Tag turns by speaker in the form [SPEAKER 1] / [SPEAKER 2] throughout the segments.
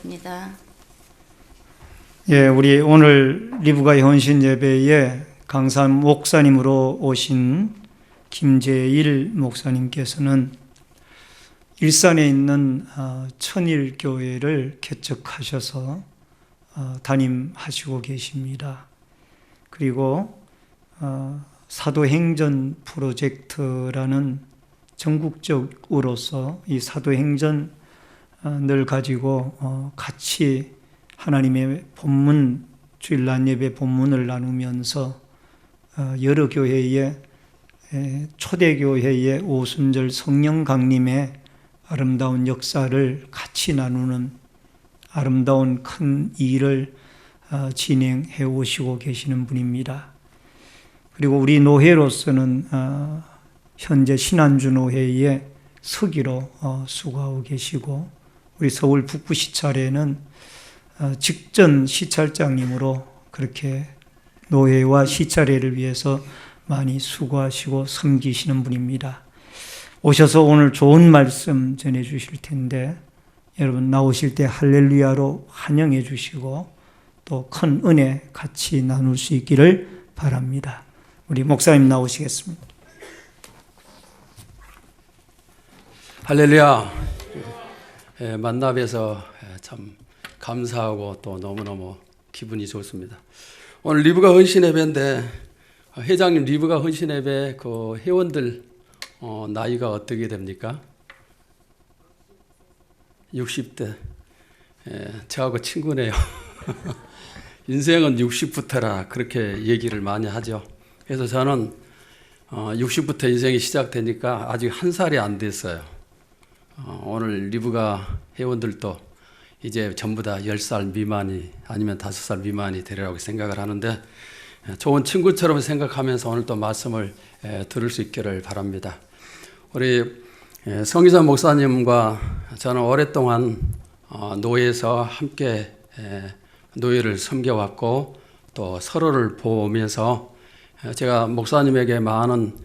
[SPEAKER 1] 기도하겠습니다.
[SPEAKER 2] 예, 우리 오늘 리브가의 헌신 예배에 강산 목사님으로 오신 김재일 목사님께서는 일산에 있는 천일교회를 개척하셔서 담임하시고 계십니다. 그리고 사도행전 프로젝트라는 전국적으로서 이 사도행전을 가지고 같이 하나님의 본문, 주일날 예배 본문을 나누면서 여러 교회의 초대교회의 오순절 성령 강림의 아름다운 역사를 같이 나누는 아름다운 큰 일을 진행해 오시고 계시는 분입니다. 그리고 우리 노회로서는 현재 신안주 노회의 서기로 수고하고 계시고, 우리 서울 북부 시찰에는 직전 시찰장님으로 그렇게 노회와 시찰회를 위해서 많이 수고하시고 섬기시는 분입니다. 오셔서 오늘 좋은 말씀 전해 주실 텐데 여러분 나오실 때 할렐루야로 환영해 주시고 또 큰 은혜 같이 나눌 수 있기를 바랍니다. 우리 목사님 나오시겠습니다.
[SPEAKER 3] 할렐루야. 만나뵈서 참 감사하고 또 너무너무 기분이 좋습니다. 오늘 리브가 헌신 예배인데 회장님, 리브가 헌신 예배 그 회원들 나이가 어떻게 됩니까? 60대. 저하고 친구네요. 인생은 60부터라 그렇게 얘기를 많이 하죠. 그래서 저는 60부터 인생이 시작되니까 아직 한 살이 안 됐어요. 오늘 리브가 회원들도 이제 전부 다 10살 미만이 아니면 5살 미만이 되리라고 생각을 하는데 좋은 친구처럼 생각하면서 오늘 또 말씀을 들을 수 있기를 바랍니다. 우리 성희선 목사님과 저는 오랫동안 노예에서 함께 노예를 섬겨왔고 또 서로를 보면서 제가 목사님에게 많은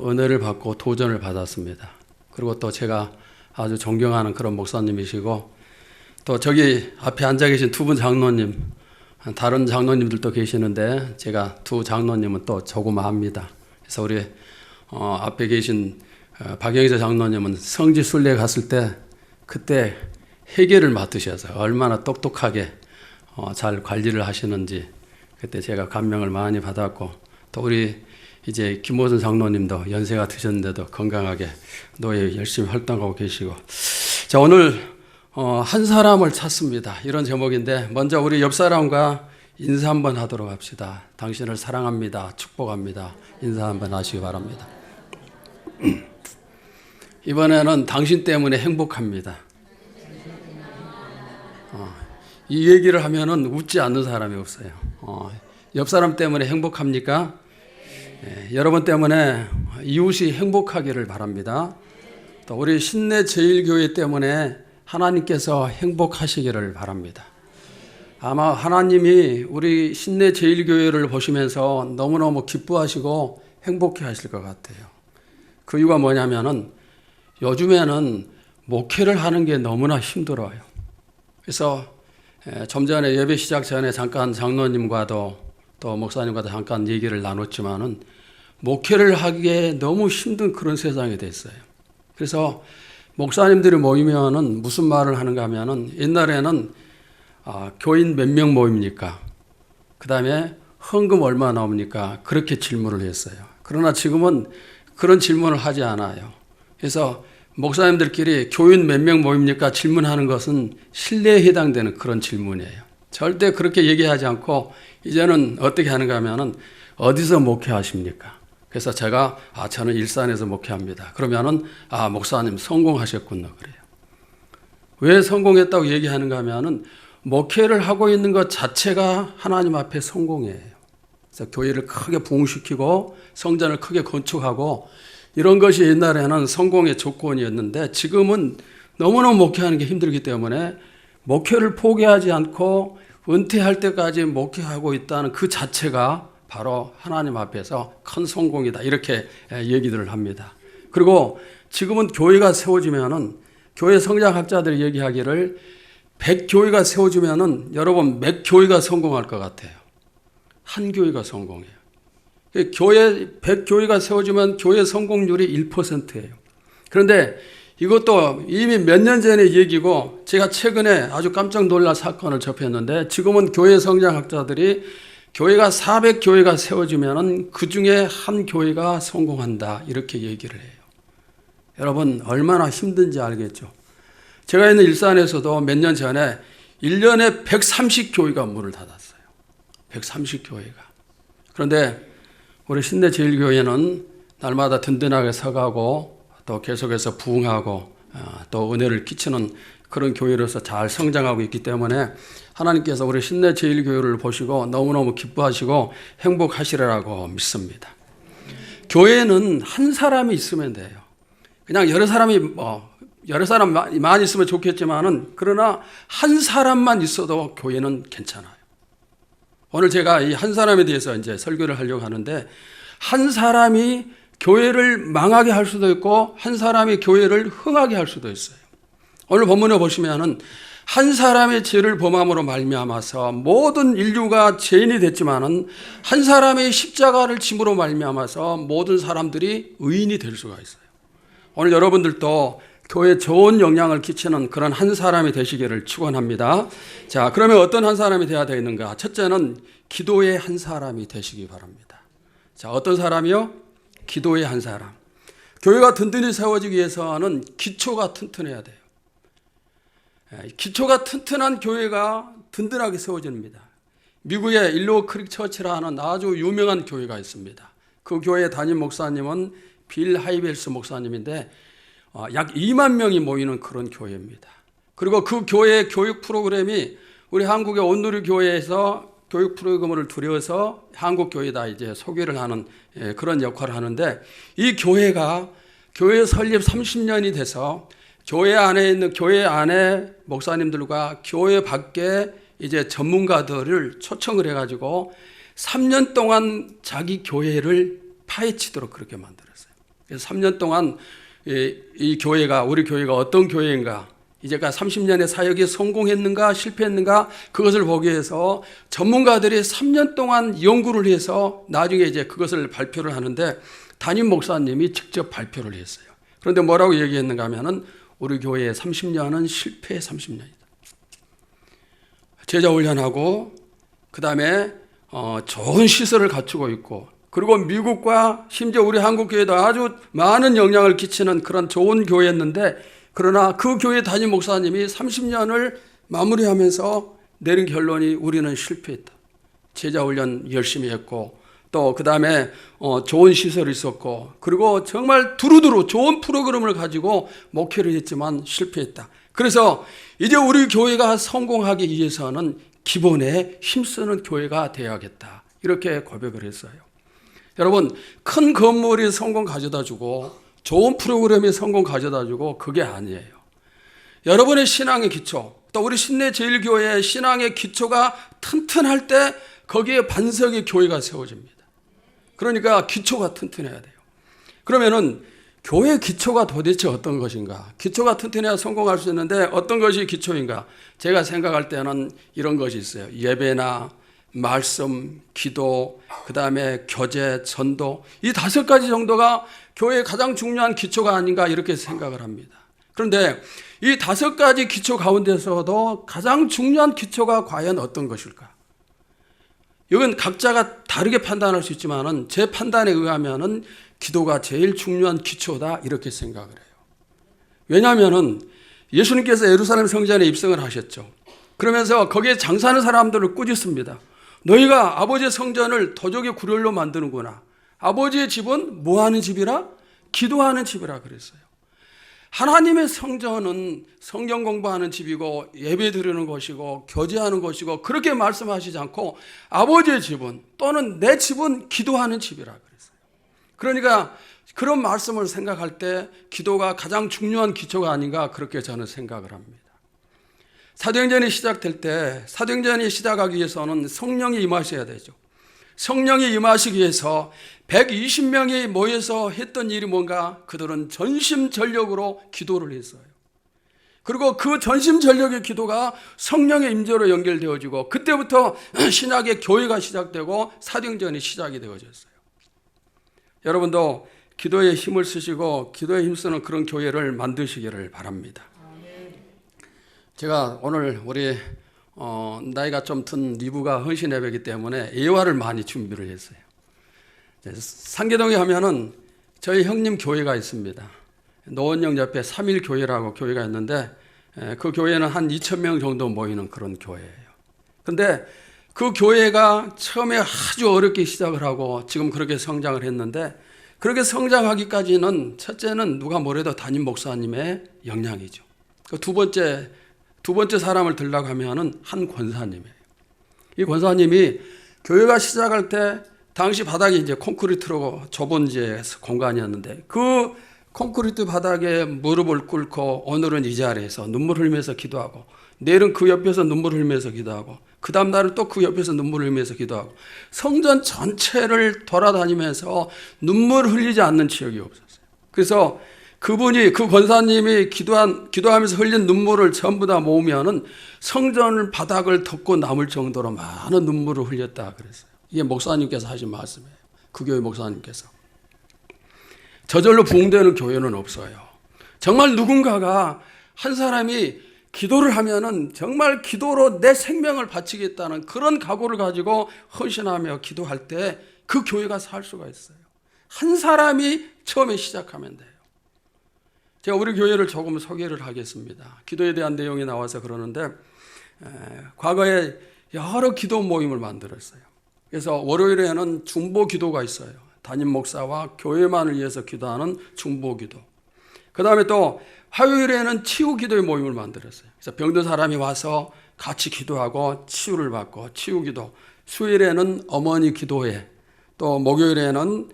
[SPEAKER 3] 은혜를 받고 도전을 받았습니다. 그리고 또 제가 아주 존경하는 그런 목사님이시고 또 저기 앞에 앉아 계신 두 분 장로님, 다른 장로님들도 계시는데 제가 두 장로님은 또 조그마합니다. 그래서 우리 앞에 계신 박영재 장로님은 성지 순례 갔을 때 그때 회계를 맡으셔서 얼마나 똑똑하게 잘 관리를 하시는지 그때 제가 감명을 많이 받았고, 또 우리 이제 김호선 장로님도 연세가 드셨는데도 건강하게 노예 열심히 활동하고 계시고, 자 오늘 한 사람을 찾습니다. 이런 제목인데 먼저 우리 옆 사람과 인사 한번 하도록 합시다. 당신을 사랑합니다. 축복합니다. 인사 한번 하시기 바랍니다. 이번에는 당신 때문에 행복합니다. 이 얘기를 하면은 웃지 않는 사람이 없어요. 옆 사람 때문에 행복합니까? 여러분 때문에 이웃이 행복하기를 바랍니다. 또 우리 신내 제일교회 때문에 하나님께서 행복하시기를 바랍니다. 아마 하나님이 우리 신내 제일교회를 보시면서 너무너무 기뻐하시고 행복해 하실 것 같아요. 그 이유가 뭐냐면은 요즘에는 목회를 하는 게 너무나 힘들어요. 그래서 좀 전에 예배 시작 전에 잠깐 장로님과도 또 목사님과도 잠깐 얘기를 나눴지만은 목회를 하기에 너무 힘든 그런 세상이 됐어요. 그래서 목사님들이 모이면은 무슨 말을 하는가 하면은 옛날에는 교인 몇 명 모입니까? 그 다음에 헌금 얼마 나옵니까? 그렇게 질문을 했어요. 그러나 지금은 그런 질문을 하지 않아요. 그래서 목사님들끼리 교인 몇 명 모입니까? 질문하는 것은 신뢰에 해당되는 그런 질문이에요. 절대 그렇게 얘기하지 않고 이제는 어떻게 하는가 하면은 어디서 목회하십니까? 그래서 제가 저는 일산에서 목회합니다. 그러면은 목사님 성공하셨군요. 그래요. 왜 성공했다고 얘기하는가 하면은 목회를 하고 있는 것 자체가 하나님 앞에 성공이에요. 그래서 교회를 크게 부흥시키고 성전을 크게 건축하고 이런 것이 옛날에는 성공의 조건이었는데 지금은 너무너무 목회하는 게 힘들기 때문에 목회를 포기하지 않고 은퇴할 때까지 목회하고 있다는 그 자체가 바로 하나님 앞에서 큰 성공이다. 이렇게 얘기들을 합니다. 그리고 지금은 교회가 세워지면은 교회 성장학자들이 얘기하기를 100교회가 세워지면은 여러분 몇 교회가 성공할 것 같아요? 한 교회가 성공해요. 교회 100교회가 세워지면 교회 성공률이 1%예요. 그런데 이것도 이미 몇 년 전의 얘기고 제가 최근에 아주 깜짝 놀랄 사건을 접했는데 지금은 교회 성장학자들이 교회가 400교회가 세워지면 그중에 한 교회가 성공한다 이렇게 얘기를 해요. 여러분 얼마나 힘든지 알겠죠? 제가 있는 일산에서도 몇 년 전에 1년에 130교회가 문을 닫았어요. 130교회가. 그런데 우리 신내제일교회는 날마다 든든하게 서가고 또 계속해서 부흥하고 또 은혜를 끼치는 그런 교회로서 잘 성장하고 있기 때문에 하나님께서 우리 신내제일교회를 보시고 너무너무 기뻐하시고 행복하시리라고 믿습니다. 교회는 한 사람이 있으면 돼요. 그냥 여러 사람만 있으면 좋겠지만은 그러나 한 사람만 있어도 교회는 괜찮아요. 오늘 제가 이 한 사람에 대해서 이제 설교를 하려고 하는데 한 사람이 교회를 망하게 할 수도 있고 한 사람이 교회를 흥하게 할 수도 있어요. 오늘 본문에 보시면은 한 사람의 죄를 범함으로 말미암아서 모든 인류가 죄인이 됐지만은 한 사람의 십자가를 짐으로 말미암아서 모든 사람들이 의인이 될 수가 있어요. 오늘 여러분들도 교회에 좋은 영향을 끼치는 그런 한 사람이 되시기를 축원합니다. 자, 그러면 어떤 한 사람이 되어야 되는가? 첫째는 기도의 한 사람이 되시기 바랍니다. 자, 어떤 사람이요? 기도의 한 사람. 교회가 든든히 세워지기 위해서는 기초가 튼튼해야 돼요. 기초가 튼튼한 교회가 든든하게 세워집니다. 미국의 일로우 크릭 처치라는 아주 유명한 교회가 있습니다. 그 교회 담임 목사님은 빌 하이벨스 목사님인데 약 2만 명이 모이는 그런 교회입니다. 그리고 그 교회의 교육 프로그램이 우리 한국의 온누리 교회에서 교육 프로그램을 들여서 한국 교회에다 이제 소개를 하는 그런 역할을 하는데 이 교회가 교회 설립 30년이 돼서 교회 안에 목사님들과 교회 밖에 이제 전문가들을 초청을 해가지고 3년 동안 자기 교회를 파헤치도록 그렇게 만들었어요. 그래서 3년 동안 이 교회가 우리 교회가 어떤 교회인가 이제까지 30년의 사역이 성공했는가 실패했는가 그것을 보기 위해서 전문가들이 3년 동안 연구를 해서 나중에 이제 그것을 발표를 하는데 담임 목사님이 직접 발표를 했어요. 그런데 뭐라고 얘기했는가 하면은 우리 교회의 30년은 실패의 30년이다. 제자 훈련하고 그다음에 좋은 시설을 갖추고 있고 그리고 미국과 심지어 우리 한국 교회도 아주 많은 영향을 끼치는 그런 좋은 교회였는데 그러나 그 교회 담임 목사님이 30년을 마무리하면서 내린 결론이 우리는 실패했다. 제자 훈련 열심히 했고 또 그 다음에 좋은 시설이 있었고 그리고 정말 두루두루 좋은 프로그램을 가지고 목회를 했지만 실패했다. 그래서 이제 우리 교회가 성공하기 위해서는 기본에 힘쓰는 교회가 되어야겠다. 이렇게 고백을 했어요. 여러분 큰 건물이 성공 가져다주고 좋은 프로그램이 성공 가져다주고 그게 아니에요. 여러분의 신앙의 기초 또 우리 신내제일교회의 신앙의 기초가 튼튼할 때 거기에 반석의 교회가 세워집니다. 그러니까 기초가 튼튼해야 돼요. 그러면은 교회 기초가 도대체 어떤 것인가? 기초가 튼튼해야 성공할 수 있는데 어떤 것이 기초인가? 제가 생각할 때는 이런 것이 있어요. 예배나 말씀, 기도, 그 다음에 교제, 전도 이 5가지 정도가 교회의 가장 중요한 기초가 아닌가 이렇게 생각을 합니다. 그런데 이 5가지 기초 가운데서도 가장 중요한 기초가 과연 어떤 것일까? 이건 각자가 다르게 판단할 수 있지만은 제 판단에 의하면은 기도가 제일 중요한 기초다 이렇게 생각을 해요. 왜냐하면은 예수님께서 예루살렘 성전에 입성을 하셨죠. 그러면서 거기에 장사하는 사람들을 꾸짖습니다. 너희가 아버지의 성전을 도적의 구렬로 만드는구나. 아버지의 집은 뭐 하는 집이라? 기도하는 집이라 그랬어요. 하나님의 성전은 성경 공부하는 집이고 예배 드리는 곳이고 교제하는 곳이고 그렇게 말씀하시지 않고 아버지의 집은 또는 내 집은 기도하는 집이라 그랬어요. 그러니까 그런 말씀을 생각할 때 기도가 가장 중요한 기초가 아닌가 그렇게 저는 생각을 합니다. 사도행전이 시작될 때 사도행전이 시작하기 위해서는 성령이 임하셔야 되죠. 성령이 임하시기 위해서 120명이 모여서 했던 일이 뭔가 그들은 전심전력으로 기도를 했어요. 그리고 그 전심전력의 기도가 성령의 임재로 연결되어지고 그때부터 신약의 교회가 시작되고 사도행전이 시작이 되어졌어요. 여러분도 기도에 힘을 쓰시고 기도에 힘쓰는 그런 교회를 만드시기를 바랍니다. 제가 오늘 우리 나이가 좀 든 리브가 헌신 예배이기 때문에 예화를 많이 준비를 했어요. 상계동에 하면은 저희 형님 교회가 있습니다. 노원역 옆에 3일 교회라고 교회가 있는데 그 교회는 한 2,000명 정도 모이는 그런 교회예요. 근데 그 교회가 처음에 아주 어렵게 시작을 하고 지금 그렇게 성장을 했는데 그렇게 성장하기까지는 첫째는 누가 뭐래도 담임 목사님의 역량이죠. 그 두 번째 사람을 들라고 하면은 한 권사님이에요. 이 권사님이 교회가 시작할 때 당시 바닥이 이제 콘크리트로 좁은 이제 공간이었는데 그 콘크리트 바닥에 무릎을 꿇고 오늘은 이 자리에서 눈물 흘리면서 기도하고 내일은 그 옆에서 눈물 흘리면서 기도하고 그 다음 날은 또 그 옆에서 눈물 흘리면서 기도하고 성전 전체를 돌아다니면서 눈물 흘리지 않는 지역이 없었어요. 그래서 그분이 그 권사님이 기도하면서 흘린 눈물을 전부 다 모으면은 성전 바닥을 덮고 남을 정도로 많은 눈물을 흘렸다 그랬어요. 이게 목사님께서 하신 말씀이에요. 그 교회 목사님께서. 저절로 부흥되는 교회는 없어요. 정말 누군가가 한 사람이 기도를 하면은 정말 기도로 내 생명을 바치겠다는 그런 각오를 가지고 헌신하며 기도할 때 그 교회가 살 수가 있어요. 한 사람이 처음에 시작하면 돼요. 제가 우리 교회를 조금 소개를 하겠습니다. 기도에 대한 내용이 나와서 그러는데 과거에 여러 기도 모임을 만들었어요. 그래서 월요일에는 중보 기도가 있어요. 담임 목사와 교회만을 위해서 기도하는 중보 기도. 그 다음에 또 화요일에는 치유 기도의 모임을 만들었어요. 그래서 병든 사람이 와서 같이 기도하고 치유를 받고 치유 기도. 수요일에는 어머니 기도회. 또 목요일에는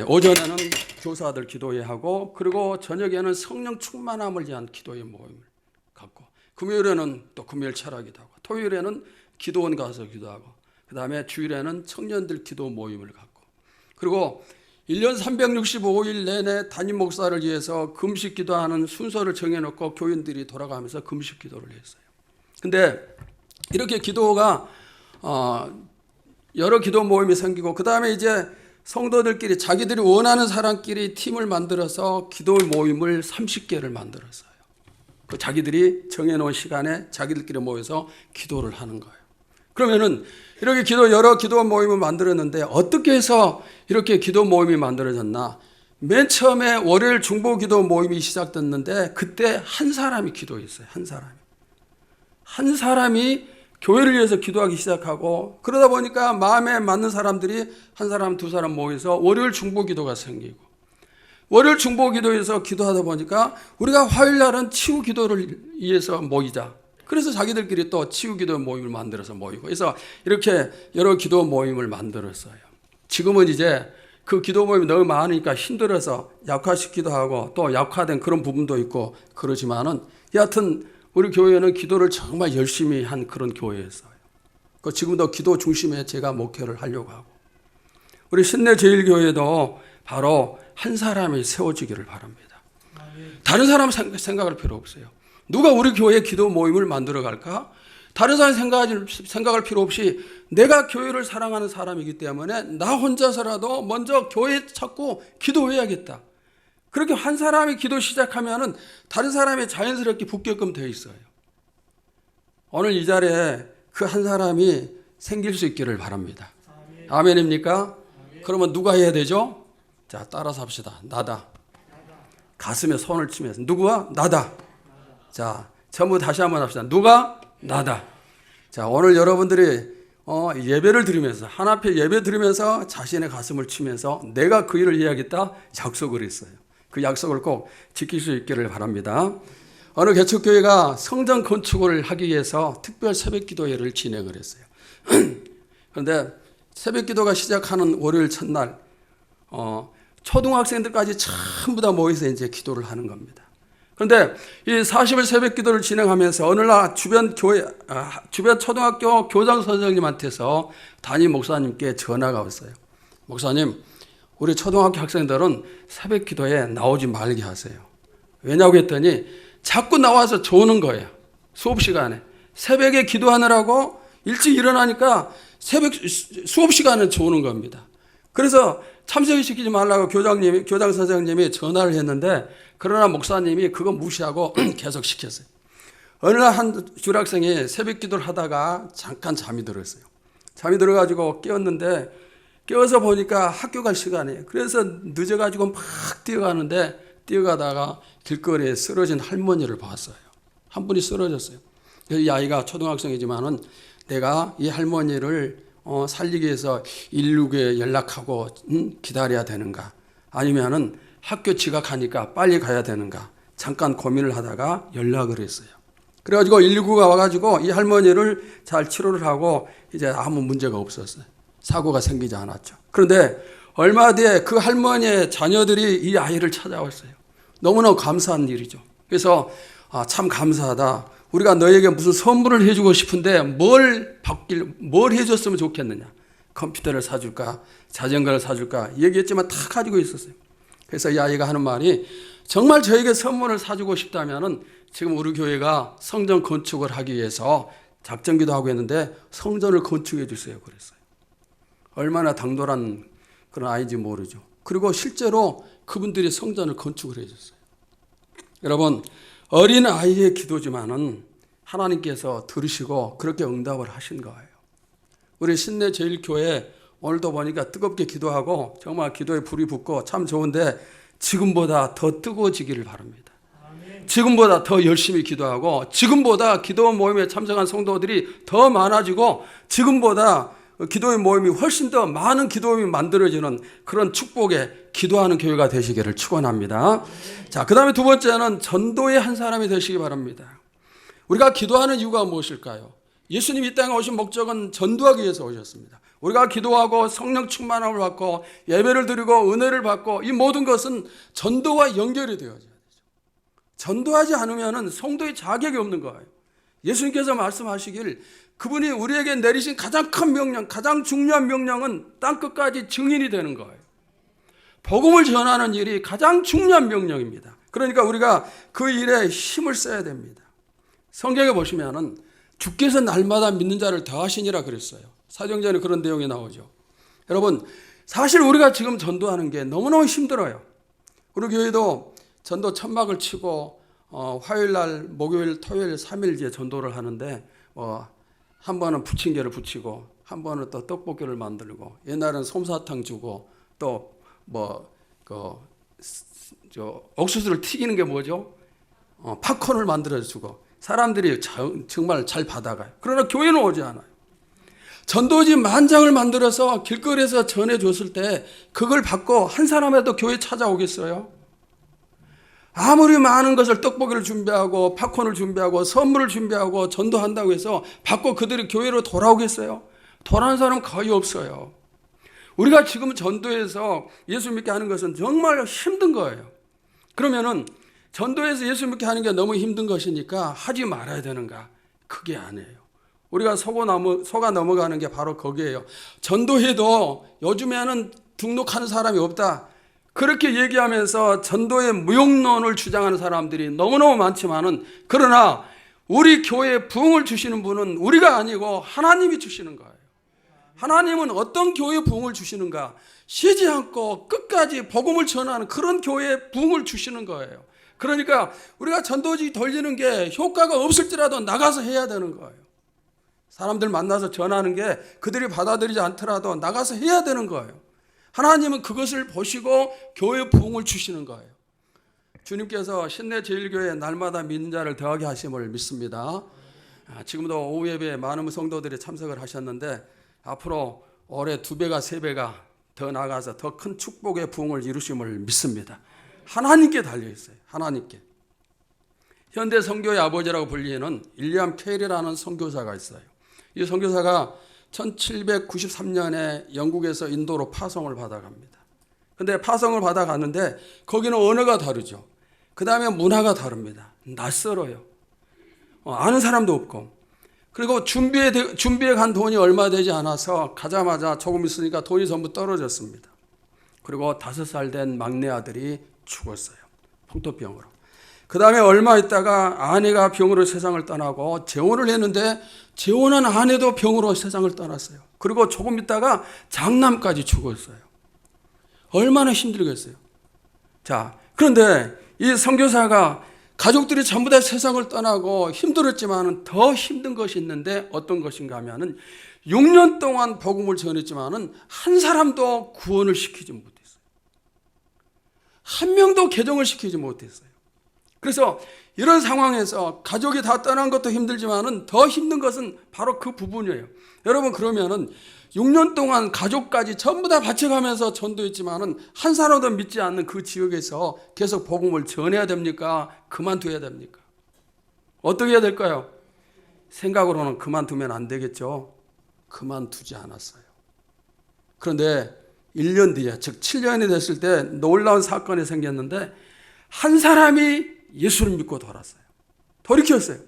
[SPEAKER 3] 오전에는 교사들 기도회 하고 그리고 저녁에는 성령 충만함을 위한 기도의 모임을 갖고 금요일에는 또 금요일 철학기도 하고 토요일에는 기도원 가서 기도하고 그 다음에 주일에는 청년들 기도 모임을 갖고 그리고 1년 365일 내내 담임 목사를 위해서 금식 기도하는 순서를 정해놓고 교인들이 돌아가면서 금식 기도를 했어요. 근데 이렇게 기도가 여러 기도 모임이 생기고 그 다음에 이제 성도들끼리 자기들이 원하는 사람끼리 팀을 만들어서 기도 모임을 30개를 만들었어요. 그 자기들이 정해놓은 시간에 자기들끼리 모여서 기도를 하는 거예요. 그러면은 이렇게 여러 기도 모임을 만들었는데 어떻게 해서 이렇게 기도 모임이 만들어졌나? 맨 처음에 월요일 중보 기도 모임이 시작됐는데 그때 한 사람이 기도했어요. 한 사람이 교회를 위해서 기도하기 시작하고 그러다 보니까 마음에 맞는 사람들이 한 사람, 두 사람 모여서 월요일 중보 기도가 생기고 월요일 중보 기도에서 기도하다 보니까 우리가 화요일 날은 치유 기도를 위해서 모이자. 그래서 자기들끼리 또 치유 기도 모임을 만들어서 모이고 그래서 이렇게 여러 기도 모임을 만들었어요. 지금은 이제 그 기도 모임이 너무 많으니까 힘들어서 약화시키기도 하고 또 약화된 그런 부분도 있고 그러지만은 여하튼 우리 교회는 기도를 정말 열심히 한 그런 교회였어요. 지금도 기도 중심에 제가 목회를 하려고 하고 우리 신내제일교회도 바로 한 사람이 세워지기를 바랍니다. 다른 사람 생각할 필요 없어요. 누가 우리 교회 기도 모임을 만들어 갈까? 다른 사람 생각할 필요 없이 내가 교회를 사랑하는 사람이기 때문에 나 혼자서라도 먼저 교회 찾고 기도해야겠다. 그렇게 한 사람이 기도 시작하면은 다른 사람이 자연스럽게 붙게끔 되어 있어요. 오늘 이 자리에 그 한 사람이 생길 수 있기를 바랍니다. 아멘입니까? 그러면 누가 해야 되죠? 자, 따라서 합시다. 나다. 가슴에 손을 치면서 누구와? 나다. 자, 전부 다시 한번 합시다. 누가? 나다. 자, 오늘 여러분들이 예배를 드리면서 한 앞에 예배 드리면서 자신의 가슴을 치면서 내가 그 일을 해야겠다 약속을 했어요. 그 약속을 꼭 지킬 수 있기를 바랍니다. 어느 개척교회가 성전 건축을 하기 위해서 특별 새벽기도회를 진행을 했어요. 그런데 새벽기도가 시작하는 월요일 첫날 초등학생들까지 전부 다 모여서 이제 기도를 하는 겁니다. 그런데 이 40일 새벽기도를 진행하면서 어느 날 주변 초등학교 교장 선생님한테서 담임 목사님께 전화가 왔어요. 목사님, 우리 초등학교 학생들은 새벽기도에 나오지 말게 하세요. 왜냐고 했더니 자꾸 나와서 조는 거예요. 수업 시간에. 새벽에 기도하느라고 일찍 일어나니까 새벽 수업 시간에 조는 겁니다. 그래서 참석시키지 말라고 교장 선생님이 전화를 했는데, 그러나 목사님이 그거 무시하고 계속 시켰어요. 어느 날 한 줄학생이 새벽 기도를 하다가 잠깐 잠이 들었어요. 잠이 들어가지고 깨었는데, 깨어서 보니까 학교 갈 시간이에요. 그래서 늦어가지고 막 뛰어가다가 길거리에 쓰러진 할머니를 봤어요. 한 분이 쓰러졌어요. 이 아이가 초등학생이지만은 내가 이 할머니를 살리기 위해서 119에 연락하고 기다려야 되는가, 아니면은 학교 지각하니까 빨리 가야 되는가, 잠깐 고민을 하다가 연락을 했어요. 그래가지고 119가 와가지고 이 할머니를 잘 치료를 하고 이제 아무 문제가 없었어요. 사고가 생기지 않았죠. 그런데 얼마 뒤에 그 할머니의 자녀들이 이 아이를 찾아왔어요. 너무나 감사한 일이죠. 그래서 참 감사하다. 우리가 너에게 무슨 선물을 해주고 싶은데 뭘 해줬으면 좋겠느냐. 컴퓨터를 사줄까, 자전거를 사줄까 얘기했지만 다 가지고 있었어요. 그래서 이 아이가 하는 말이, 정말 저에게 선물을 사주고 싶다면은 지금 우리 교회가 성전 건축을 하기 위해서 작정기도 하고 있는데 성전을 건축해 주세요. 그랬어요. 얼마나 당돌한 그런 아이인지 모르죠. 그리고 실제로 그분들이 성전을 건축을 해줬어요. 여러분, 어린 아이의 기도지만은 하나님께서 들으시고 그렇게 응답을 하신 거예요. 우리 신내 제일교회 오늘도 보니까 뜨겁게 기도하고 정말 기도에 불이 붙고 참 좋은데, 지금보다 더 뜨거워지기를 바랍니다. 지금보다 더 열심히 기도하고, 지금보다 기도 모임에 참석한 성도들이 더 많아지고, 지금보다 기도의 모임이 훨씬 더 많은 기도임이 만들어지는 그런 축복에 기도하는 교회가 되시기를 축원합니다. 자, 그 다음에 두 번째는 전도의 한 사람이 되시기 바랍니다. 우리가 기도하는 이유가 무엇일까요? 예수님이 이 땅에 오신 목적은 전도하기 위해서 오셨습니다. 우리가 기도하고 성령 충만함을 받고 예배를 드리고 은혜를 받고, 이 모든 것은 전도와 연결이 되어져야 되죠. 전도하지 않으면 성도의 자격이 없는 거예요. 예수님께서 말씀하시길, 그분이 우리에게 내리신 가장 큰 명령, 가장 중요한 명령은 땅끝까지 증인이 되는 거예요. 복음을 전하는 일이 가장 중요한 명령입니다. 그러니까 우리가 그 일에 힘을 써야 됩니다. 성경에 보시면은 주께서 날마다 믿는 자를 더하시니라 그랬어요. 사도행전에 그런 내용이 나오죠. 여러분, 사실 우리가 지금 전도하는 게 너무너무 힘들어요. 우리 교회도 전도 천막을 치고 화요일 날, 목요일, 토요일 3일째 전도를 하는데, 한 번은 부침개를 부치고, 한 번은 또 떡볶이를 만들고, 옛날에는 솜사탕 주고, 또 옥수수를 튀기는 게 뭐죠? 팝콘을 만들어주고, 사람들이 정말 잘 받아가요. 그러나 교회는 오지 않아요. 전도지 만장을 만들어서 길거리에서 전해줬을 때 그걸 받고 한 사람이라도 교회 찾아오겠어요? 아무리 많은 것을, 떡볶이를 준비하고 팝콘을 준비하고 선물을 준비하고 전도한다고 해서 받고 그들이 교회로 돌아오겠어요? 돌아오는 사람은 거의 없어요. 우리가 지금 전도해서 예수 믿게 하는 것은 정말 힘든 거예요. 그러면은 전도해서 예수 믿게 하는 게 너무 힘든 것이니까 하지 말아야 되는가? 그게 아니에요. 우리가 속아 넘어가는 게 바로 거기에요. 전도해도 요즘에는 등록하는 사람이 없다, 그렇게 얘기하면서 전도의 무용론을 주장하는 사람들이 너무너무 많지만은, 그러나 우리 교회에 부흥을 주시는 분은 우리가 아니고 하나님이 주시는 거예요. 하나님은 어떤 교회에 부흥을 주시는가? 쉬지 않고 끝까지 복음을 전하는 그런 교회에 부흥을 주시는 거예요. 그러니까 우리가 전도지 돌리는 게 효과가 없을지라도 나가서 해야 되는 거예요. 사람들 만나서 전하는 게 그들이 받아들이지 않더라도 나가서 해야 되는 거예요. 하나님은 그것을 보시고 교회 부흥을 주시는 거예요. 주님께서 신내 제일교회에 날마다 믿는 자를 더하게 하심을 믿습니다. 지금도 오후 예배에 많은 성도들이 참석을 하셨는데, 앞으로 올해 2배가 3배가 더 나가서 더 큰 축복의 부흥을 이루심을 믿습니다. 하나님께 달려있어요. 하나님께. 현대 선교의 아버지라고 불리는 윌리엄 케일이라는 선교사가 있어요. 이 선교사가 1793년에 영국에서 인도로 파송을 받아갑니다. 근데 파송을 받아가는데 거기는 언어가 다르죠. 그 다음에 문화가 다릅니다. 낯설어요. 아는 사람도 없고. 그리고 준비해 간 돈이 얼마 되지 않아서 가자마자 조금 있으니까 돈이 전부 떨어졌습니다. 그리고 5살 된 막내 아들이 죽었어요. 풍토병으로. 그 다음에 얼마 있다가 아내가 병으로 세상을 떠나고 재혼을 했는데 재혼한 아내도 병으로 세상을 떠났어요. 그리고 조금 있다가 장남까지 죽었어요. 얼마나 힘들겠어요. 자, 그런데 이 선교사가 가족들이 전부 다 세상을 떠나고 힘들었지만 더 힘든 것이 있는데 어떤 것인가 하면은 6년 동안 복음을 전했지만은 한 사람도 구원을 시키지 못했어요. 한 명도 개종을 시키지 못했어요. 그래서 이런 상황에서 가족이 다 떠난 것도 힘들지만은 더 힘든 것은 바로 그 부분이에요. 여러분, 그러면은 6년 동안 가족까지 전부 다 바쳐가면서 전도했지만은 한 사람도 믿지 않는 그 지역에서 계속 복음을 전해야 됩니까? 그만둬야 됩니까? 어떻게 해야 될까요? 생각으로는 그만두면 안 되겠죠. 그만두지 않았어요. 그런데 1년 뒤에, 즉 7년이 됐을 때 놀라운 사건이 생겼는데 한 사람이 예수를 믿고 돌이켰어요.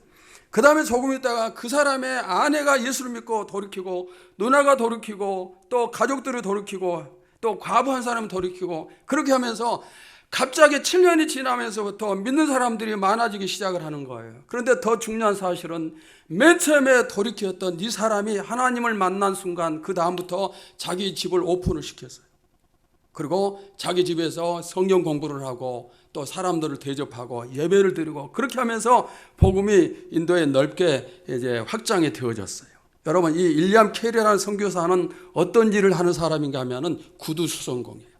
[SPEAKER 3] 그 다음에 조금 있다가 그 사람의 아내가 예수를 믿고 돌이키고, 누나가 돌이키고, 또 가족들이 돌이키고, 또 과부 한 사람이 돌이키고, 그렇게 하면서 갑자기 7년이 지나면서부터 믿는 사람들이 많아지기 시작을 하는 거예요. 그런데 더 중요한 사실은 맨 처음에 돌이켰던 이 사람이 하나님을 만난 순간 그 다음부터 자기 집을 오픈을 시켰어요. 그리고 자기 집에서 성경 공부를 하고 또 사람들을 대접하고 예배를 드리고, 그렇게 하면서 복음이 인도에 넓게 이제 확장이 되어졌어요. 여러분, 이 윌리엄 캐리라는 선교사는 어떤 일을 하는 사람인가 하면은 구두 수선공이에요.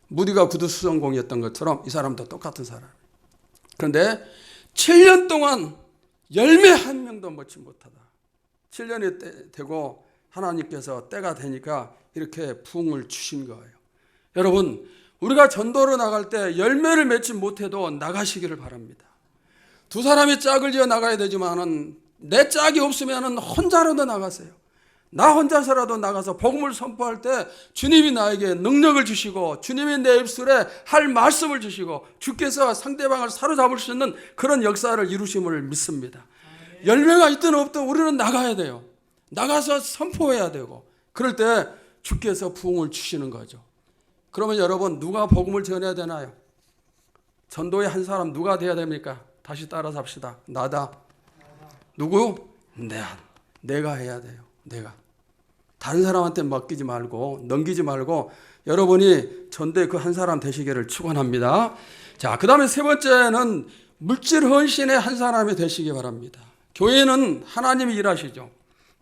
[SPEAKER 3] 무디가 구두 수선공이었던 것처럼 이 사람도 똑같은 사람이에요. 그런데 7년 동안 열매 한 명도 먹지 못하다. 7년이 되고 하나님께서 때가 되니까 이렇게 부흥을 주신 거예요. 여러분, 우리가 전도로 나갈 때 열매를 맺지 못해도 나가시기를 바랍니다. 두 사람이 짝을 지어 나가야 되지만은 내 짝이 없으면은 혼자라도 나가세요. 나 혼자서라도 나가서 복음을 선포할 때 주님이 나에게 능력을 주시고 주님이 내 입술에 할 말씀을 주시고 주께서 상대방을 사로잡을 수 있는 그런 역사를 이루심을 믿습니다. 열매가 있든 없든 우리는 나가야 돼요. 나가서 선포해야 되고, 그럴 때 주께서 부흥을 주시는 거죠. 그러면 여러분, 누가 복음을 전해야 되나요? 전도의 한 사람 누가 돼야 됩니까? 다시 따라서 합시다. 나다. 누구? 내가 해야 돼요. 내가. 다른 사람한테 맡기지 말고 넘기지 말고 여러분이 전도의 그 한 사람 되시기를 축원합니다. 자, 그 다음에 세 번째는 물질 헌신의 한 사람이 되시기 바랍니다. 교회는 하나님이 일하시죠.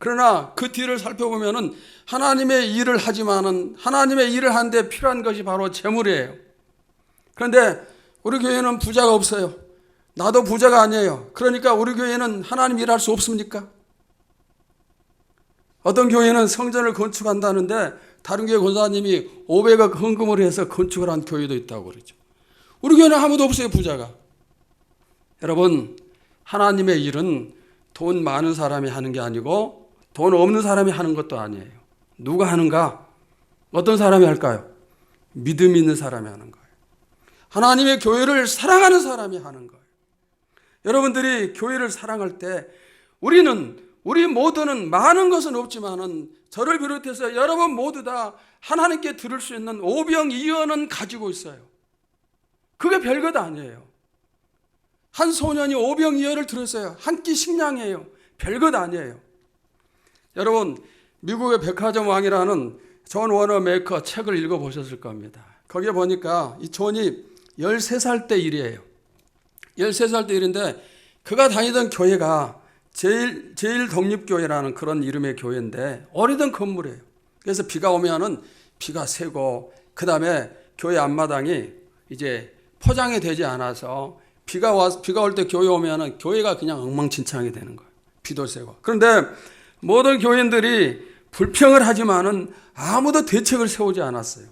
[SPEAKER 3] 그러나 그 뒤를 살펴보면은 하나님의 일을 하지만은 하나님의 일을 하는데 필요한 것이 바로 재물이에요. 그런데 우리 교회는 부자가 없어요. 나도 부자가 아니에요. 그러니까 우리 교회는 하나님 일할 수 없습니까? 어떤 교회는 성전을 건축한다는데 다른 교회 권사님이 500억 헌금을 해서 건축을 한 교회도 있다고 그러죠. 우리 교회는 아무도 없어요, 부자가. 여러분, 하나님의 일은 돈 많은 사람이 하는 게 아니고 돈 없는 사람이 하는 것도 아니에요. 누가 하는가? 어떤 사람이 할까요? 믿음 있는 사람이 하는 거예요. 하나님의 교회를 사랑하는 사람이 하는 거예요. 여러분들이 교회를 사랑할 때 우리 모두는 많은 것은 없지만은 저를 비롯해서 여러분 모두 다 하나님께 들을 수 있는 오병이어는 가지고 있어요. 그게 별것 아니에요. 한 소년이 오병이어를 들었어요. 한 끼 식량이에요. 별것 아니에요. 여러분, 미국의 백화점 왕이라는 존 워너 메이커 책을 읽어보셨을 겁니다. 거기에 보니까 이 존이 13살 때 일이에요. 13살 때 일인데 그가 다니던 교회가 제일 독립교회라는 그런 이름의 교회인데 오래된 건물이에요. 그래서 비가 오면은 비가 새고, 그 다음에 교회 앞마당이 이제 포장이 되지 않아서 비가 올 때 교회 오면은 교회가 그냥 엉망진창이 되는 거예요. 비도 새고. 그런데 모든 교인들이 불평을 하지만은 아무도 대책을 세우지 않았어요.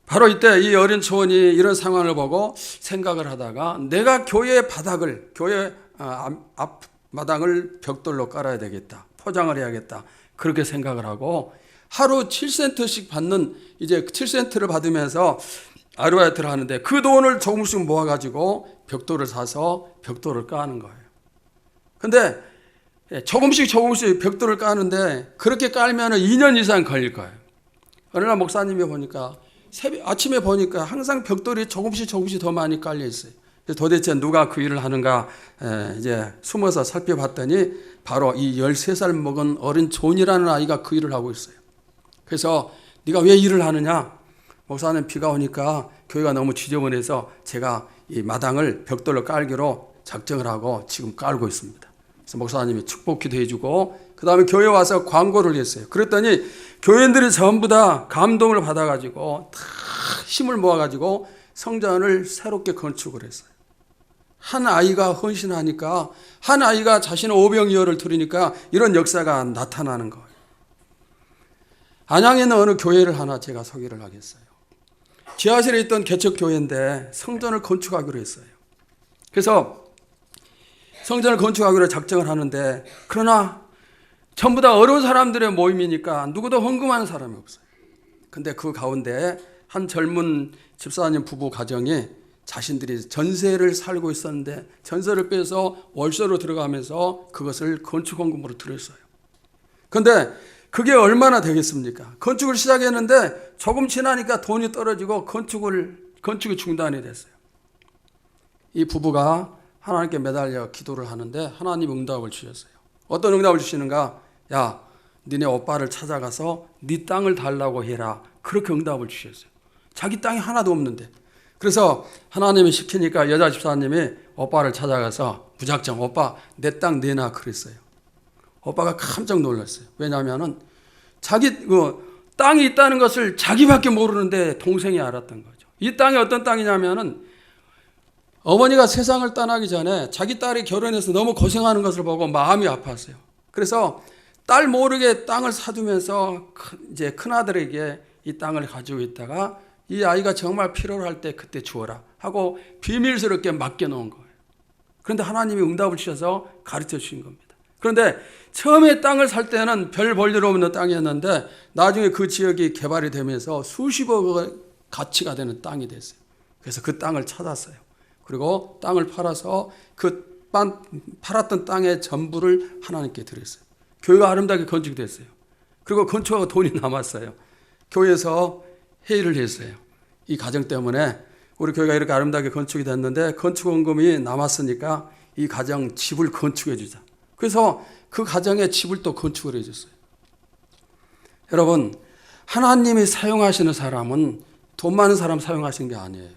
[SPEAKER 3] 바로 이때 이 어린 초원이 이런 상황을 보고 생각을 하다가 내가 교회 바닥을, 교회 앞마당을 벽돌로 깔아야 되겠다. 포장을 해야겠다. 그렇게 생각을 하고 하루 7센트씩 받는, 이제 7센트를 받으면서 아르바이트를 하는데 그 돈을 조금씩 모아가지고 벽돌을 사서 벽돌을 까는 거예요. 근데 조금씩 벽돌을 까는데 그렇게 깔면 2년 이상 걸릴 거예요. 어느 날 목사님이 보니까 아침에 보니까 항상 벽돌이 조금씩 더 많이 깔려 있어요. 도대체 누가 그 일을 하는가 이제 숨어서 살펴봤더니 바로 이 13살 먹은 어린 존이라는 아이가 그 일을 하고 있어요. 그래서 네가 왜 일을 하느냐? 목사님, 비가 오니까 교회가 너무 지저분해서 제가 이 마당을 벽돌로 깔기로 작정을 하고 지금 깔고 있습니다. 그래서 목사님이 축복 기도해 주고 그 다음에 교회 와서 광고를 했어요. 그랬더니 교인들이 전부 다 감동을 받아가지고 다 힘을 모아가지고 성전을 새롭게 건축을 했어요. 한 아이가 헌신하니까, 한 아이가 자신의 오병이어를 드리니까 이런 역사가 나타나는 거예요. 안양에 있는 어느 교회를 하나 제가 소개를 하겠어요. 지하실에 있던 개척교회인데 성전을 건축하기로 했어요. 그래서 성전을 건축하기로 작정을 하는데, 그러나 전부 다 어려운 사람들의 모임이니까 누구도 헌금하는 사람이 없어요. 근데 그 가운데 한 젊은 집사님 부부 가정이 자신들이 전세를 살고 있었는데 전세를 빼서 월세로 들어가면서 그것을 건축 헌금으로 드렸어요. 그런데 그게 얼마나 되겠습니까? 건축을 시작했는데 조금 지나니까 돈이 떨어지고 건축이 중단이 됐어요. 이 부부가 하나님께 매달려 기도를 하는데 하나님 응답을 주셨어요. 어떤 응답을 주시는가? 야, 니네 오빠를 찾아가서 네 땅을 달라고 해라. 그렇게 응답을 주셨어요. 자기 땅이 하나도 없는데. 그래서 하나님이 시키니까 여자 집사님이 오빠를 찾아가서 무작정 오빠 내 땅 내놔 그랬어요. 오빠가 깜짝 놀랐어요. 왜냐하면 자기 땅이 있다는 것을 자기밖에 모르는데 동생이 알았던 거죠. 이 땅이 어떤 땅이냐면은 어머니가 세상을 떠나기 전에 자기 딸이 결혼해서 너무 고생하는 것을 보고 마음이 아팠어요. 그래서 딸 모르게 땅을 사두면서 이제 큰아들에게 이 땅을 가지고 있다가 이 아이가 정말 필요로 할 때 그때 주어라 하고 비밀스럽게 맡겨놓은 거예요. 그런데 하나님이 응답을 주셔서 가르쳐 주신 겁니다. 그런데 처음에 땅을 살 때는 별 볼 일 없는 땅이었는데 나중에 그 지역이 개발이 되면서 수십억의 가치가 되는 땅이 됐어요. 그래서 그 땅을 찾았어요. 그리고 땅을 팔아서 그 팔았던 땅의 전부를 하나님께 드렸어요. 교회가 아름답게 건축이 됐어요. 그리고 건축하고 돈이 남았어요. 교회에서 회의를 했어요. 이 가정 때문에 우리 교회가 이렇게 아름답게 건축이 됐는데 건축원금이 남았으니까 이 가정 집을 건축해 주자. 그래서 그 가정에 집을 또 건축을 해줬어요. 여러분, 하나님이 사용하시는 사람은 돈 많은 사람 사용하시는 게 아니에요.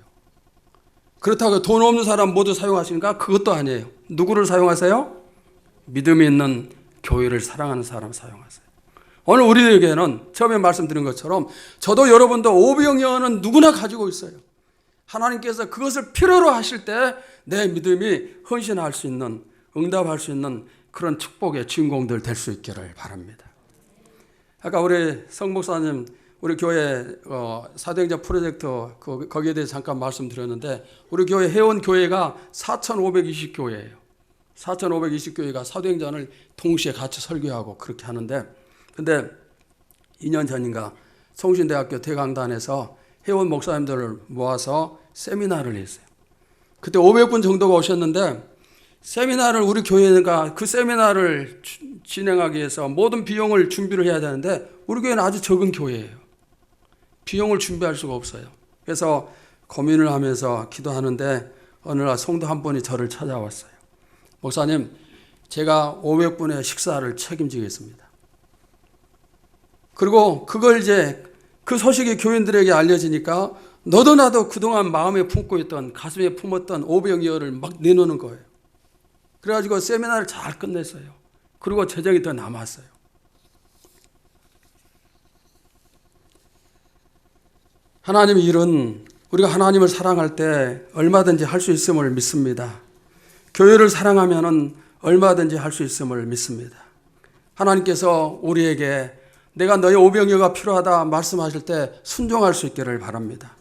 [SPEAKER 3] 그렇다고 돈 없는 사람 모두 사용하시는가? 그것도 아니에요. 누구를 사용하세요? 믿음이 있는 교회를 사랑하는 사람 사용하세요. 오늘 우리에게는 처음에 말씀드린 것처럼 저도 여러분도 오병이어는 누구나 가지고 있어요. 하나님께서 그것을 필요로 하실 때 내 믿음이 헌신할 수 있는, 응답할 수 있는 그런 축복의 주인공들 될 수 있기를 바랍니다. 아까 우리 성 목사님 우리 교회 사도행전 프로젝트 거기에 대해서 잠깐 말씀드렸는데 우리 교회 회원 교회가 4,520교회예요. 4,520교회가 사도행전을 동시에 같이 설교하고 그렇게 하는데 근데 2년 전인가 성신대학교 대강단에서 회원 목사님들을 모아서 세미나를 했어요. 그때 500분 정도가 오셨는데 세미나를 우리 교회가 그 세미나를 진행하기 위해서 모든 비용을 준비를 해야 되는데 우리 교회는 아주 적은 교회예요. 비용을 준비할 수가 없어요. 그래서 고민을 하면서 기도하는데 어느 날 성도 한 분이 저를 찾아왔어요. 목사님, 제가 500분의 식사를 책임지겠습니다. 그리고 그걸 이제 그 소식이 교인들에게 알려지니까 너도 나도 그동안 마음에 품고 있던 가슴에 품었던 오병이어를 막 내놓는 거예요. 그래가지고 세미나를 잘 끝냈어요. 그리고 재정이 더 남았어요. 하나님의 일은 우리가 하나님을 사랑할 때 얼마든지 할 수 있음을 믿습니다. 교회를 사랑하면 얼마든지 할 수 있음을 믿습니다. 하나님께서 우리에게 내가 너의 오병이어가 필요하다 말씀하실 때 순종할 수 있기를 바랍니다.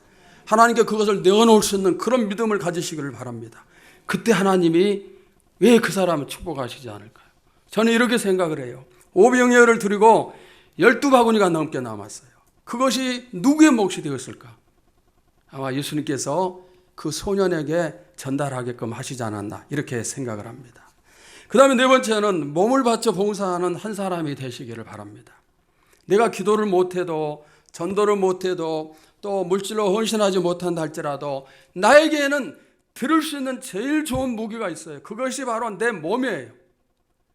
[SPEAKER 3] 하나님께 그것을 내어놓을 수 있는 그런 믿음을 가지시기를 바랍니다. 그때 하나님이 왜 그 사람을 축복하시지 않을까요? 저는 이렇게 생각을 해요. 오병이어를 드리고 12바구니가 넘게 남았어요. 그것이 누구의 몫이 되었을까? 아마 예수님께서 그 소년에게 전달하게끔 하시지 않았나 이렇게 생각을 합니다. 그 다음에 네 번째는 몸을 바쳐 봉사하는 한 사람이 되시기를 바랍니다. 내가 기도를 못해도 전도를 못해도 또 물질로 헌신하지 못한다 할지라도 나에게는 들을 수 있는 제일 좋은 무기가 있어요. 그것이 바로 내 몸이에요.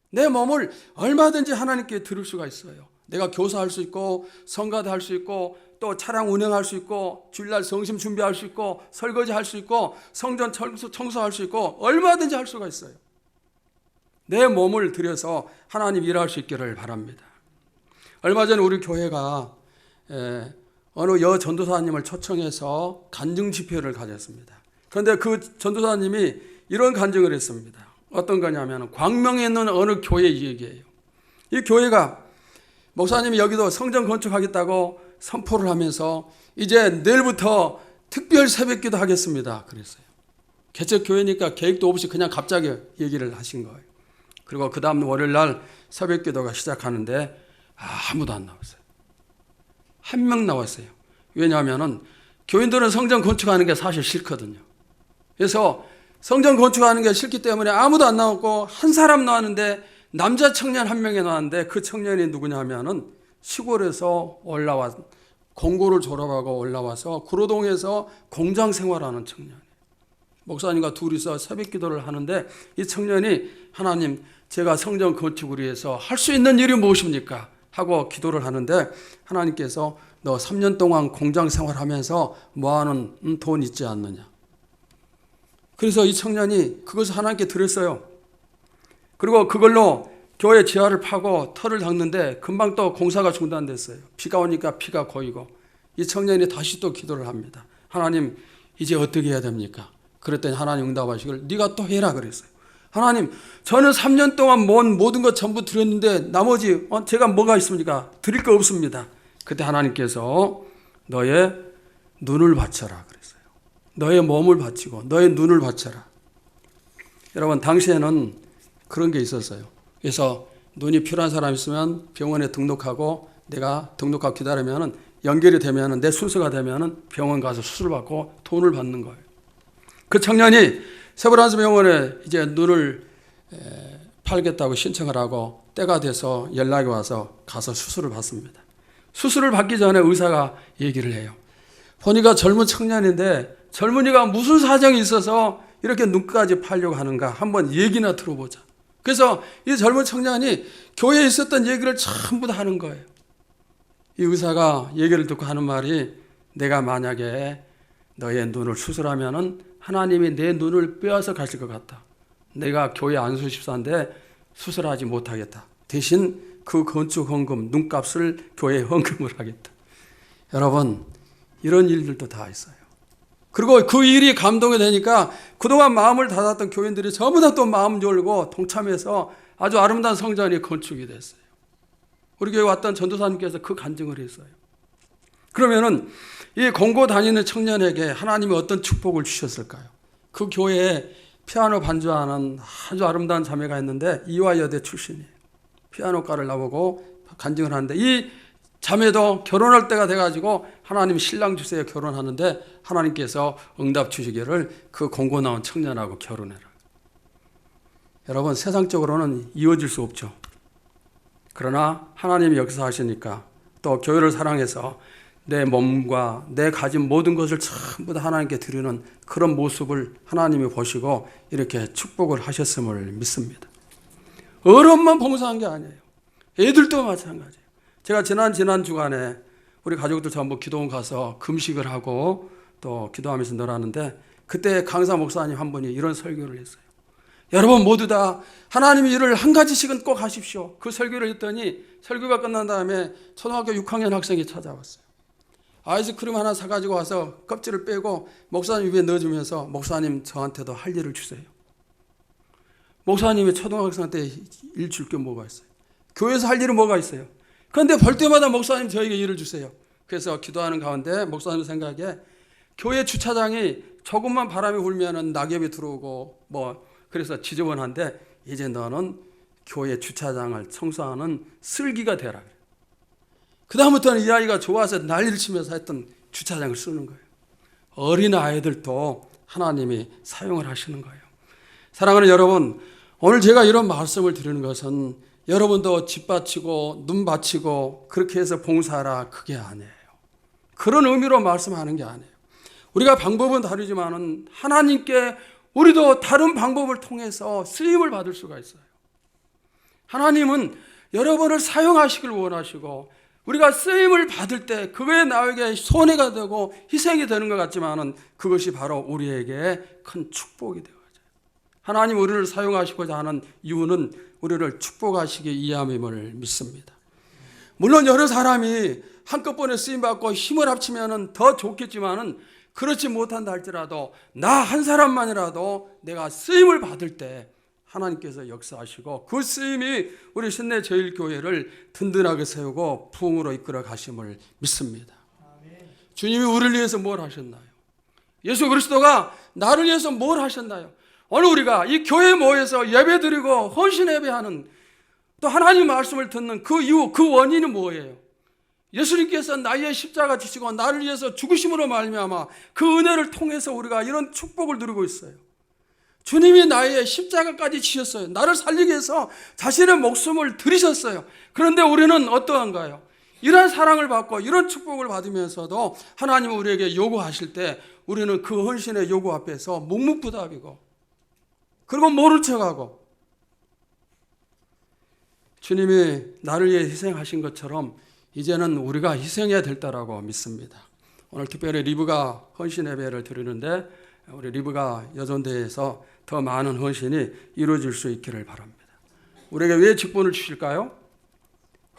[SPEAKER 3] 내 몸을 얼마든지 하나님께 들을 수가 있어요. 내가 교사할 수 있고 성가대 할 수 있고 또 차량 운행할 수 있고 주일날 성심 준비할 수 있고 설거지 할 수 있고 성전 청소할 수 있고 얼마든지 할 수가 있어요. 내 몸을 들여서 하나님 일할 수 있기를 바랍니다. 얼마 전에 우리 교회가 어느 여 전도사님을 초청해서 간증 집회를 가졌습니다. 그런데 그 전도사님이 이런 간증을 했습니다. 어떤 거냐면 광명에 있는 어느 교회 얘기예요. 이 교회가 목사님이 여기도 성전 건축하겠다고 선포를 하면서 이제 내일부터 특별 새벽기도 하겠습니다. 그랬어요. 개척 교회니까 계획도 없이 그냥 갑자기 얘기를 하신 거예요. 그리고 그 다음 월요일 날 새벽기도가 시작하는데 아무도 안 나왔어요. 한 명 나왔어요. 왜냐하면 교인들은 성전 건축하는 게 사실 싫거든요. 그래서 성전 건축하는 게 싫기 때문에 아무도 안 나왔고 한 사람 나왔는데 남자 청년 한 명이 나왔는데 그 청년이 누구냐 하면은 시골에서 올라와 공고를 졸업하고 올라와서 구로동에서 공장 생활하는 청년이에요. 목사님과 둘이서 새벽 기도를 하는데 이 청년이 하나님 제가 성전 건축을 위해서 할 수 있는 일이 무엇입니까? 하고 기도를 하는데 하나님께서 너 3년 동안 공장 생활하면서 모아놓은 돈 있지 않느냐. 그래서 이 청년이 그것을 하나님께 드렸어요. 그리고 그걸로 교회 지하를 파고 털을 닦는데 금방 또 공사가 중단됐어요. 비가 오니까 피가 고이고 이 청년이 다시 또 기도를 합니다. 하나님 이제 어떻게 해야 됩니까? 그랬더니 하나님 응답하시길 네가 또 해라 그랬어요. 하나님 저는 3년 동안 모든 것 전부 드렸는데 나머지 제가 뭐가 있습니까? 드릴 거 없습니다. 그때 하나님께서 너의 눈을 바쳐라 그랬어요. 너의 몸을 바치고 너의 눈을 바쳐라. 여러분 당시에는 그런 게 있었어요. 그래서 눈이 필요한 사람 있으면 병원에 등록하고 내가 등록하고 기다리면 연결이 되면 내 순서가 되면 병원 가서 수술받고 돈을 받는 거예요. 그 청년이 세브란스 병원에 이제 눈을 팔겠다고 신청을 하고 때가 돼서 연락이 와서 가서 수술을 받습니다. 수술을 받기 전에 의사가 얘기를 해요. 보니까 젊은 청년인데 젊은이가 무슨 사정이 있어서 이렇게 눈까지 팔려고 하는가 한번 얘기나 들어보자. 그래서 이 젊은 청년이 교회에 있었던 얘기를 전부 다 하는 거예요. 이 의사가 얘기를 듣고 하는 말이 내가 만약에 너의 눈을 수술하면은 하나님이 내 눈을 빼앗아 가실 것 같다. 내가 교회 안수집사인데 수술하지 못하겠다. 대신 그 건축 헌금, 눈값을 교회에 헌금을 하겠다. 여러분 이런 일들도 다 있어요. 그리고 그 일이 감동이 되니까 그동안 마음을 닫았던 교인들이 전부 다 또 마음 열고 동참해서 아주 아름다운 성전이 건축이 됐어요. 우리 교회 왔던 전도사님께서 그 간증을 했어요. 그러면은 이 공고 다니는 청년에게 하나님이 어떤 축복을 주셨을까요? 그 교회에 피아노 반주하는 아주 아름다운 자매가 있는데 이화여대 출신이에요. 피아노과를 나보고 간증을 하는데 이 자매도 결혼할 때가 돼가지고 하나님 신랑 주세요 결혼하는데 하나님께서 응답 주시기를 그 공고 나온 청년하고 결혼해라. 여러분 세상적으로는 이어질 수 없죠. 그러나 하나님이 역사하시니까 또 교회를 사랑해서 내 몸과 내 가진 모든 것을 전부 다 하나님께 드리는 그런 모습을 하나님이 보시고 이렇게 축복을 하셨음을 믿습니다. 어른만 봉사한 게 아니에요. 애들도 마찬가지예요. 제가 지난 주간에 우리 가족들 전부 기도원 가서 금식을 하고 또 기도하면서 놀았는데 그때 강사 목사님 한 분이 이런 설교를 했어요. 여러분 모두 다 하나님의 일을 한 가지씩은 꼭 하십시오. 그 설교를 했더니 설교가 끝난 다음에 초등학교 6학년 학생이 찾아왔어요. 아이스크림 하나 사가지고 와서 껍질을 빼고 목사님 입에 넣어주면서 목사님 저한테도 할 일을 주세요. 목사님이 초등학생한테 일 줄 게 뭐가 있어요? 교회에서 할 일은 뭐가 있어요? 그런데 볼 때마다 목사님 저에게 일을 주세요. 그래서 기도하는 가운데 목사님 생각에 교회 주차장이 조금만 바람이 불면 낙엽이 들어오고 그래서 지저분한데 이제 너는 교회 주차장을 청소하는 슬기가 되라. 그 다음부터는 이 아이가 좋아서 난리를 치면서 했던 주차장을 쓰는 거예요. 어린 아이들도 하나님이 사용을 하시는 거예요. 사랑하는 여러분, 오늘 제가 이런 말씀을 드리는 것은 여러분도 집 바치고 눈 바치고 그렇게 해서 봉사하라 그게 아니에요. 그런 의미로 말씀하는 게 아니에요. 우리가 방법은 다르지만은 하나님께 우리도 다른 방법을 통해서 쓰임을 받을 수가 있어요. 하나님은 여러분을 사용하시길 원하시고 우리가 쓰임을 받을 때 그게 나에게 손해가 되고 희생이 되는 것 같지만은 그것이 바로 우리에게 큰 축복이 되어져요. 하나님 우리를 사용하시고자 하는 이유는 우리를 축복하시기 위함임을 믿습니다. 물론 여러 사람이 한꺼번에 쓰임받고 힘을 합치면 더 좋겠지만은 그렇지 못한다 할지라도 나 한 사람만이라도 내가 쓰임을 받을 때 하나님께서 역사하시고 그 쓰임이 우리 신내제일교회를 든든하게 세우고 부흥으로 이끌어 가심을 믿습니다. 주님이 우리를 위해서 뭘 하셨나요? 예수 그리스도가 나를 위해서 뭘 하셨나요? 오늘 우리가 이 교회에 모여서 예배드리고 헌신 예배하는 또 하나님 말씀을 듣는 그 이유, 그 원인은 뭐예요? 예수님께서 나의 십자가 지시고 나를 위해서 죽으심으로 말미암아 그 은혜를 통해서 우리가 이런 축복을 누리고 있어요. 주님이 나의 십자가까지 지셨어요. 나를 살리기 위해서 자신의 목숨을 들이셨어요. 그런데 우리는 어떠한가요? 이런 사랑을 받고 이런 축복을 받으면서도 하나님은 우리에게 요구하실 때 우리는 그 헌신의 요구 앞에서 묵묵부답이고 그리고 모른 척하고 주님이 나를 위해 희생하신 것처럼 이제는 우리가 희생해야 될 때라고 믿습니다. 오늘 특별히 리브가 헌신 예배를 드리는데 우리 리브가 여전대에서 더 많은 헌신이 이루어질 수 있기를 바랍니다. 우리에게 왜 직분을 주실까요?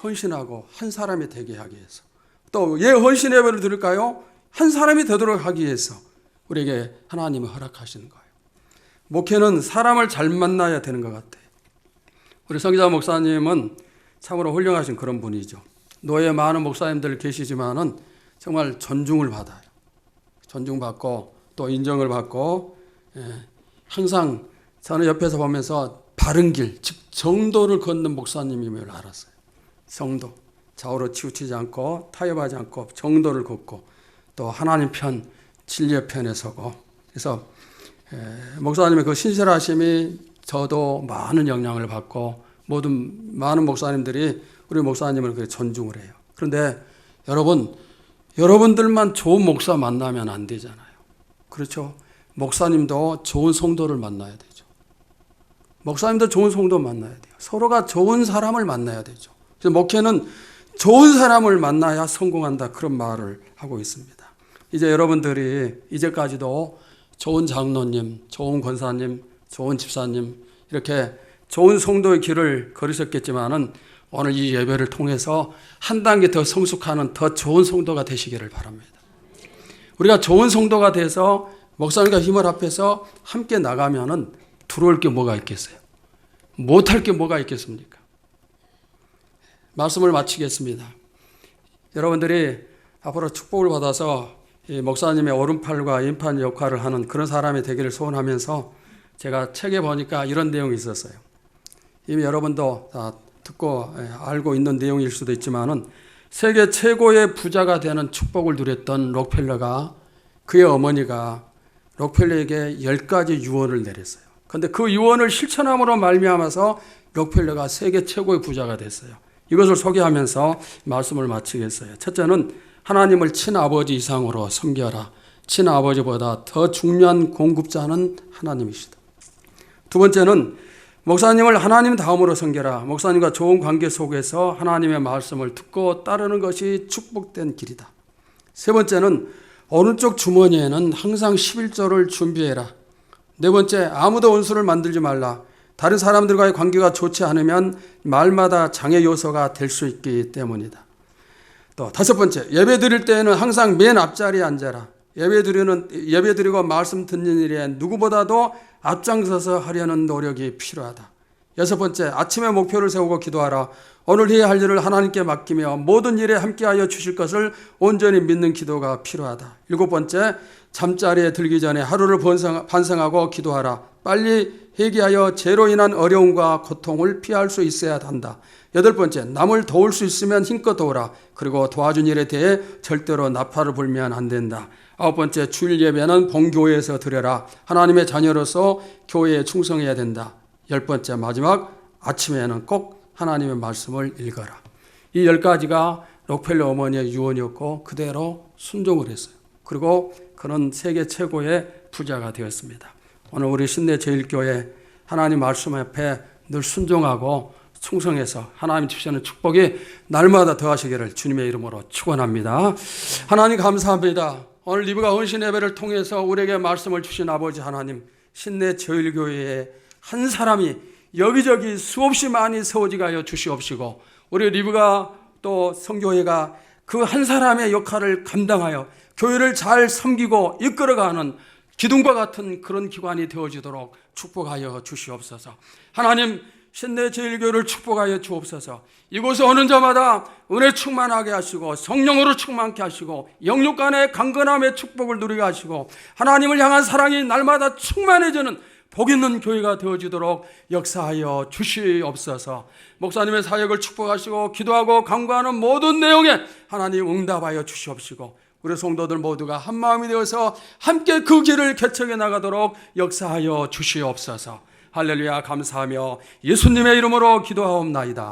[SPEAKER 3] 헌신하고 한 사람이 되게 하기 위해서. 또 왜 헌신 예배를 드릴까요? 한 사람이 되도록 하기 위해서 우리에게 하나님이 허락하시는 거예요. 목회는 사람을 잘 만나야 되는 것 같아요. 우리 성기자 목사님은 참으로 훌륭하신 그런 분이죠. 노예 많은 목사님들 계시지만은 정말 존중을 받아요. 존중받고 또 인정을 받고 항상 저는 옆에서 보면서 바른 길, 즉 정도를 걷는 목사님임을 알았어요. 정도, 좌우로 치우치지 않고 타협하지 않고 정도를 걷고 또 하나님 편, 진리의 편에 서고 그래서 목사님의 그 신실하심이 저도 많은 영향을 받고 많은 목사님들이 우리 목사님을 그렇게 존중을 해요. 그런데 여러분들만 좋은 목사 만나면 안 되잖아요. 그렇죠? 목사님도 좋은 성도를 만나야 되죠. 목사님도 좋은 성도 만나야 돼요. 서로가 좋은 사람을 만나야 되죠. 그래서 목회는 좋은 사람을 만나야 성공한다 그런 말을 하고 있습니다. 이제 여러분들이 이제까지도 좋은 장로님, 좋은 권사님, 좋은 집사님 이렇게 좋은 성도의 길을 걸으셨겠지만은 오늘 이 예배를 통해서 한 단계 더 성숙하는 더 좋은 성도가 되시기를 바랍니다. 우리가 좋은 성도가 돼서 목사님과 힘을 합해서 함께 나가면은 들어올 게 뭐가 있겠어요? 못할 게 뭐가 있겠습니까? 말씀을 마치겠습니다. 여러분들이 앞으로 축복을 받아서 이 목사님의 오른팔과 왼팔 역할을 하는 그런 사람이 되기를 소원하면서 제가 책에 보니까 이런 내용이 있었어요. 이미 여러분도 다 듣고 알고 있는 내용일 수도 있지만은 세계 최고의 부자가 되는 축복을 누렸던 록펠러가 그의 어머니가 록펠러에게 10가지 유언을 내렸어요. 그런데 그 유언을 실천함으로 말미암아서 록펠러가 세계 최고의 부자가 됐어요. 이것을 소개하면서 말씀을 마치겠어요. 첫째는 하나님을 친아버지 이상으로 섬겨라. 친아버지보다 더 중요한 공급자는 하나님이시다. 두 번째는 목사님을 하나님 다음으로 섬겨라. 목사님과 좋은 관계 속에서 하나님의 말씀을 듣고 따르는 것이 축복된 길이다. 세 번째는 오른쪽 주머니에는 항상 11조를 준비해라. 네 번째, 아무도 원수를 만들지 말라. 다른 사람들과의 관계가 좋지 않으면 말마다 장애 요소가 될 수 있기 때문이다. 또 다섯 번째, 예배 드릴 때에는 항상 맨 앞자리에 앉아라. 예배 드리고 말씀 듣는 일에 누구보다도 앞장서서 하려는 노력이 필요하다. 여섯 번째, 아침에 목표를 세우고 기도하라. 오늘 해야 할 일을 하나님께 맡기며 모든 일에 함께하여 주실 것을 온전히 믿는 기도가 필요하다. 일곱 번째, 잠자리에 들기 전에 하루를 반성하고 기도하라. 빨리 회개하여 죄로 인한 어려움과 고통을 피할 수 있어야 한다. 여덟 번째, 남을 도울 수 있으면 힘껏 도우라. 그리고 도와준 일에 대해 절대로 나팔을 불면 안 된다. 아홉 번째, 주일 예배는 본교회에서 드려라. 하나님의 자녀로서 교회에 충성해야 된다. 열 번째, 마지막, 아침에는 꼭 하나님의 말씀을 읽어라. 이 10가지가 록펠러 어머니의 유언이었고 그대로 순종을 했어요. 그리고 그는 세계 최고의 부자가 되었습니다. 오늘 우리 신내제일교회 하나님 말씀 앞에 늘 순종하고 충성해서 하나님 주시는 축복이 날마다 더하시기를 주님의 이름으로 축원합니다. 하나님 감사합니다. 오늘 리브가 헌신 예배를 통해서 우리에게 말씀을 주신 아버지 하나님, 신내제일교회의 한 사람이 여기저기 수없이 많이 세워지게 하여 주시옵시고, 우리 리브가 또 성교회가 그 한 사람의 역할을 감당하여 교회를 잘 섬기고 이끌어가는 기둥과 같은 그런 기관이 되어지도록 축복하여 주시옵소서. 하나님, 신내제일교회를 축복하여 주옵소서. 이곳에 오는 자마다 은혜 충만하게 하시고 성령으로 충만케 하시고 영육 간의 강건함의 축복을 누리게 하시고 하나님을 향한 사랑이 날마다 충만해지는 복 있는 교회가 되어지도록 역사하여 주시옵소서. 목사님의 사역을 축복하시고 기도하고 간구하는 모든 내용에 하나님 응답하여 주시옵시고 우리 성도들 모두가 한 마음이 되어서 함께 그 길을 개척해 나가도록 역사하여 주시옵소서. 할렐루야. 감사하며 예수님의 이름으로 기도하옵나이다.